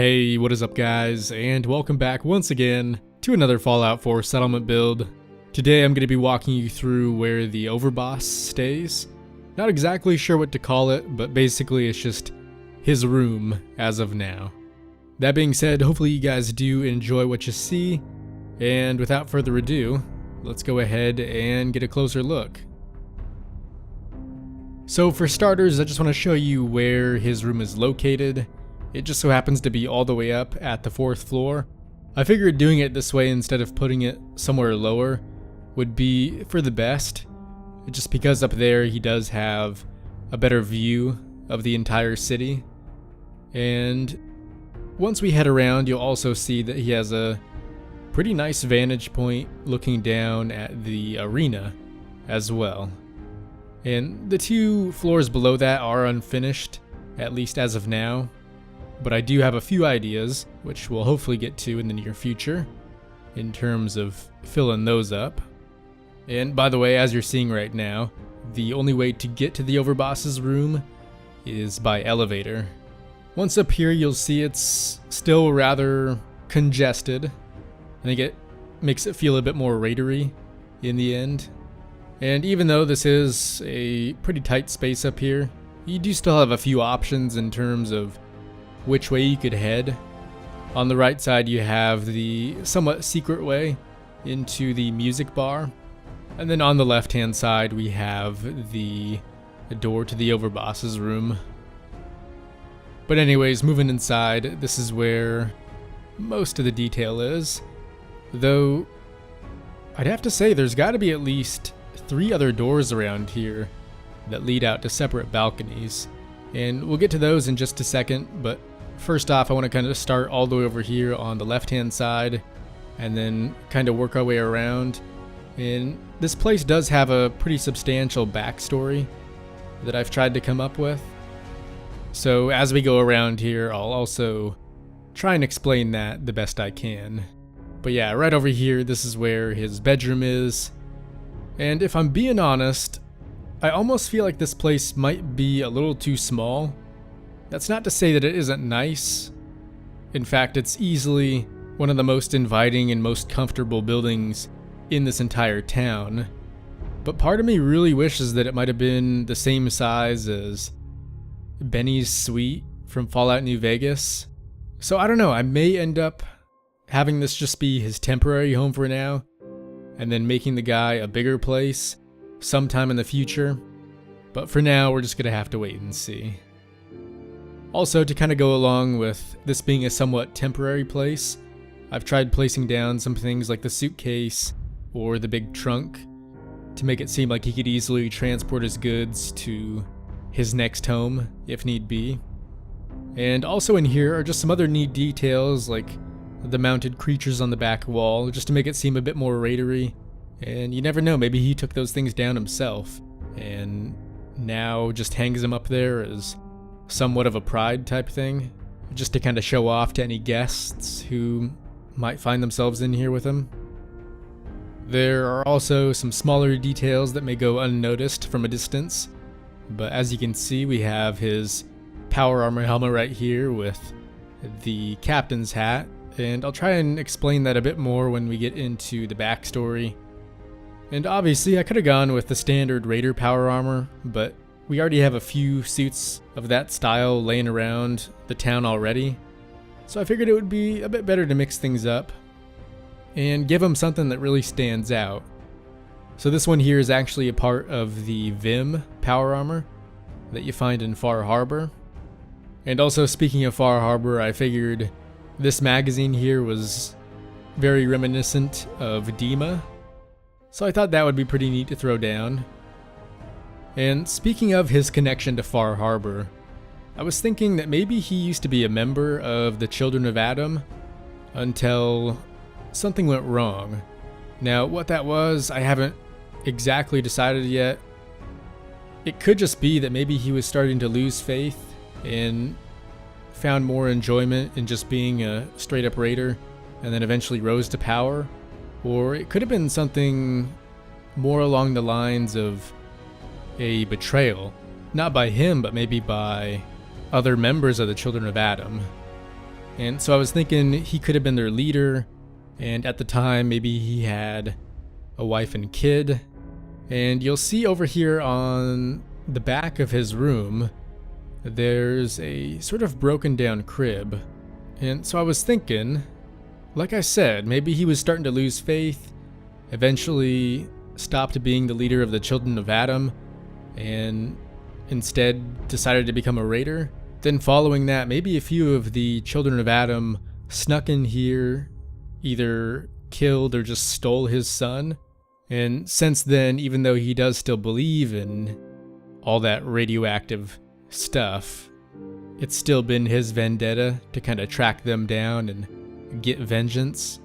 Hey, what is up guys, and welcome back once again to another Fallout 4 settlement build. Today I'm going to be walking you through where the Overboss stays. Not exactly sure what to call it, but basically it's just his room as of now. That being said, hopefully you guys do enjoy what you see, and without further ado, let's go ahead and get a closer look. So for starters, I just want to show you where his room is located. It just so happens to be all the way up at the 4th floor. I figured doing it this way instead of putting it somewhere lower would be for the best, just because up there he does have a better view of the entire city. And once we head around, you'll also see that he has a pretty nice vantage point looking down at the arena as well. And the 2 floors below that are unfinished, at least as of now. But I do have a few ideas, which we'll hopefully get to in the near future, in terms of filling those up. And by the way, as you're seeing right now, the only way to get to the Overboss's room is by elevator. Once up here, you'll see it's still rather congested. I think it makes it feel a bit more raidery in the end. And even though this is a pretty tight space up here, you do still have a few options in terms of which way you could head. On the right side you have the somewhat secret way into the music bar, and then on the left hand side we have the door to the Overboss's room. But anyways, moving inside, this is where most of the detail is, though I'd have to say there's got to be at least 3 other doors around here that lead out to separate balconies, and we'll get to those in just a second. But first off, I want to kind of start all the way over here on the left hand side and then kind of work our way around. And this place does have a pretty substantial backstory that I've tried to come up with. So as we go around here, I'll also try and explain that the best I can. But yeah, right over here, this is where his bedroom is. And if I'm being honest, I almost feel like this place might be a little too small. That's not to say that it isn't nice. In fact, it's easily one of the most inviting and most comfortable buildings in this entire town. But part of me really wishes that it might have been the same size as Benny's suite from Fallout New Vegas. So I don't know, I may end up having this just be his temporary home for now, and then making the guy a bigger place sometime in the future. But for now, we're just gonna have to wait and see. Also, to kind of go along with this being a somewhat temporary place, I've tried placing down some things like the suitcase or the big trunk to make it seem like he could easily transport his goods to his next home if need be. And also in here are just some other neat details like the mounted creatures on the back wall, just to make it seem a bit more raidery. And you never know, maybe he took those things down himself and now just hangs them up there as somewhat of a pride type thing, just to kind of show off to any guests who might find themselves in here with him. There are also some smaller details that may go unnoticed from a distance, but as you can see, we have his power armor helmet right here with the captain's hat, and I'll try and explain that a bit more when we get into the backstory. And obviously I could have gone with the standard Raider power armor, but we already have a few suits of that style laying around the town already, so I figured it would be a bit better to mix things up and give him something that really stands out. So this one here is actually a part of the Vim power armor that you find in Far Harbor. And also, speaking of Far Harbor, I figured this magazine here was very reminiscent of Dima, so I thought that would be pretty neat to throw down. And speaking of his connection to Far Harbor, I was thinking that maybe he used to be a member of the Children of Adam until something went wrong. Now, what that was, I haven't exactly decided yet. It could just be that maybe he was starting to lose faith and found more enjoyment in just being a straight up raider and then eventually rose to power. Or it could have been something more along the lines of a betrayal, not by him, but maybe by other members of the Children of Adam. And so I was thinking he could have been their leader, and at the time maybe he had a wife and kid. And you'll see over here on the back of his room, there's a sort of broken down crib. And so I was thinking, like I said, maybe he was starting to lose faith, eventually stopped being the leader of the children of Adam, and instead decided to become a raider. Then following that, maybe a few of the children of Adam snuck in here, either killed or just stole his son. And since then, even though he does still believe in all that radioactive stuff, it's still been his vendetta to kind of track them down and get vengeance.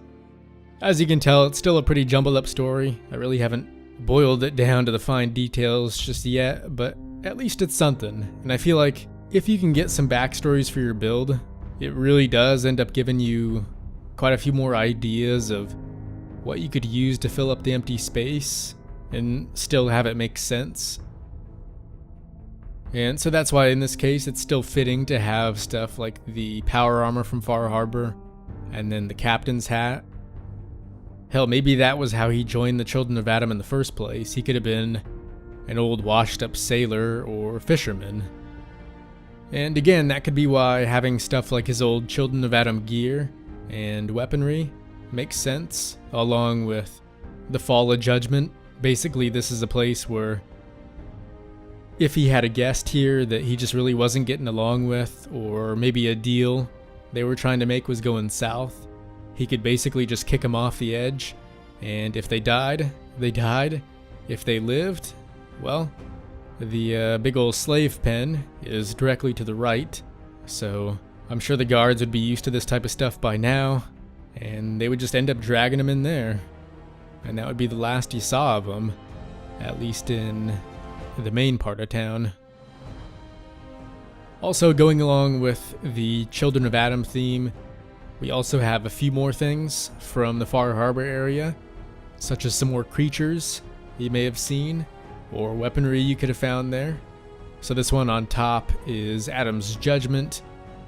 As you can tell, it's still a pretty jumbled up story. I really haven't boiled it down to the fine details just yet, but at least it's something. And I feel like if you can get some backstories for your build, it really does end up giving you quite a few more ideas of what you could use to fill up the empty space and still have it make sense. And so that's why in this case it's still fitting to have stuff like the power armor from Far Harbor and then the captain's hat. Hell, maybe that was how he joined the Children of Adam in the first place. He could have been an old washed up sailor or fisherman. And again, that could be why having stuff like his old Children of Adam gear and weaponry makes sense, along with the Fall of Judgment. Basically, this is a place where if he had a guest here that he just really wasn't getting along with, or maybe a deal they were trying to make was going south, he could basically just kick them off the edge, and if they died, they died. If they lived, well, the big old slave pen is directly to the right, so I'm sure the guards would be used to this type of stuff by now, and they would just end up dragging him in there. And that would be the last you saw of him, at least in the main part of town. Also, going along with the Children of Adam theme, we also have a few more things from the Far Harbor area, such as some more creatures you may have seen, or weaponry you could have found there. So this one on top is Adam's Judgment,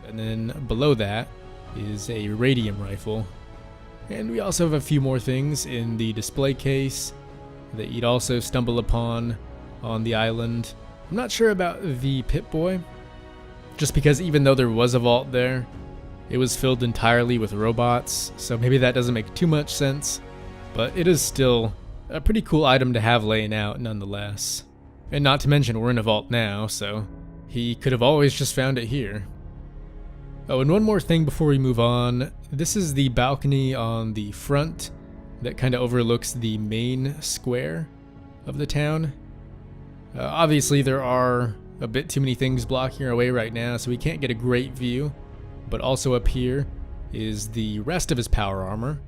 and then below that is a radium rifle. And we also have a few more things in the display case that you'd also stumble upon on the island. I'm not sure about the Pip-Boy, just because even though there was a vault there, it was filled entirely with robots, so maybe that doesn't make too much sense, but it is still a pretty cool item to have laying out nonetheless. And not to mention we're in a vault now, so he could have always just found it here. Oh, and one more thing before we move on. This is the balcony on the front that kind of overlooks the main square of the town. Obviously there are a bit too many things blocking our way right now, so we can't get a great view, but also up here is the rest of his power armor.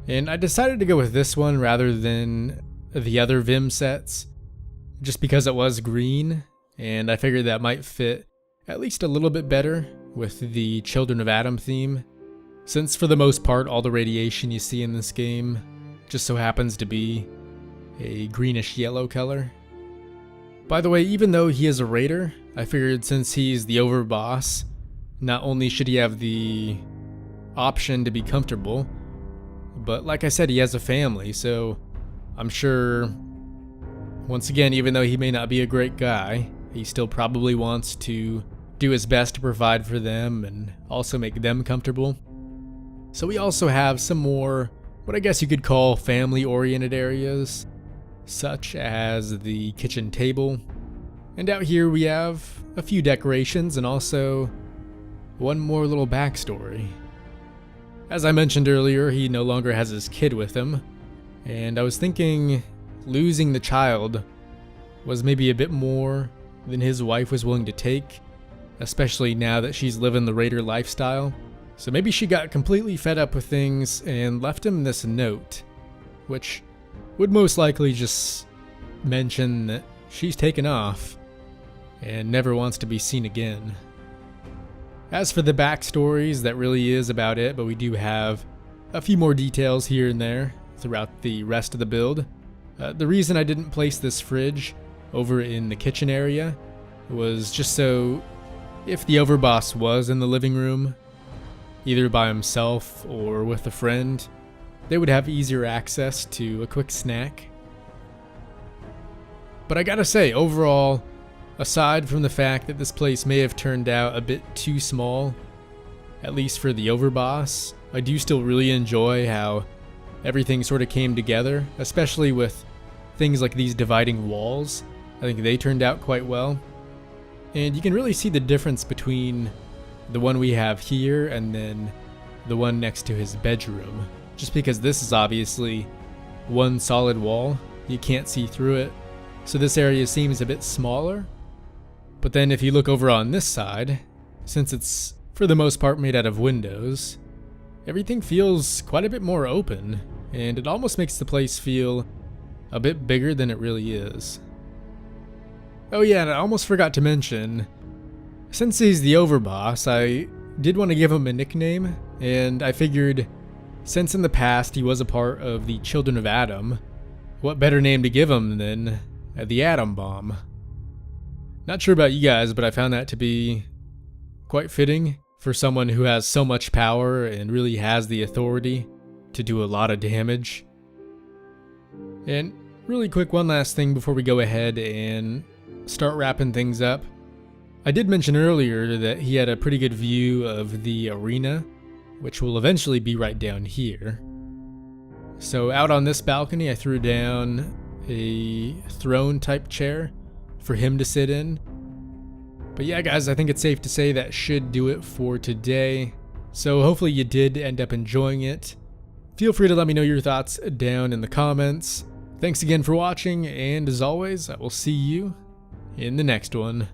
And I decided to go with this one rather than the other Vim sets, just because it was green, and I figured that might fit at least a little bit better with the Children of Adam theme, since for the most part all the radiation you see in this game just so happens to be a greenish yellow color. By the way, even though he is a raider, I figured since he's the Overboss, not only should he have the option to be comfortable, but like I said, he has a family, so I'm sure, once again, even though he may not be a great guy, he still probably wants to do his best to provide for them and also make them comfortable. So we also have some more, what I guess you could call family-oriented areas, such as the kitchen table. And out here we have a few decorations and also one more little backstory. As I mentioned earlier, he no longer has his kid with him, and I was thinking losing the child was maybe a bit more than his wife was willing to take, especially now that she's living the raider lifestyle. So maybe she got completely fed up with things and left him this note, which would most likely just mention that she's taken off and never wants to be seen again. As for the backstories, that really is about it, but we do have a few more details here and there throughout the rest of the build. The reason I didn't place this fridge over in the kitchen area was just so if the Overboss was in the living room, either by himself or with a friend, they would have easier access to a quick snack. But I gotta say, overall, aside from the fact that this place may have turned out a bit too small, at least for the Overboss, I do still really enjoy how everything sort of came together, especially with things like these dividing walls. I think they turned out quite well. And you can really see the difference between the one we have here and then the one next to his bedroom. Just because this is obviously one solid wall, you can't see through it. So this area seems a bit smaller. But then if you look over on this side, since it's for the most part made out of windows, everything feels quite a bit more open, and it almost makes the place feel a bit bigger than it really is. Oh yeah, and I almost forgot to mention, since he's the Overboss, I did want to give him a nickname, and I figured since in the past he was a part of the Children of Adam, what better name to give him than the Atom Bomb? Not sure about you guys, but I found that to be quite fitting for someone who has so much power and really has the authority to do a lot of damage. And really quick, one last thing before we go ahead and start wrapping things up. I did mention earlier that he had a pretty good view of the arena, which will eventually be right down here. So out on this balcony, I threw down a throne type chair for him to sit in. But yeah, guys, I think it's safe to say that should do it for today. So hopefully you did end up enjoying it. Feel free to let me know your thoughts down in the comments. Thanks again for watching, and as always, I will see you in the next one.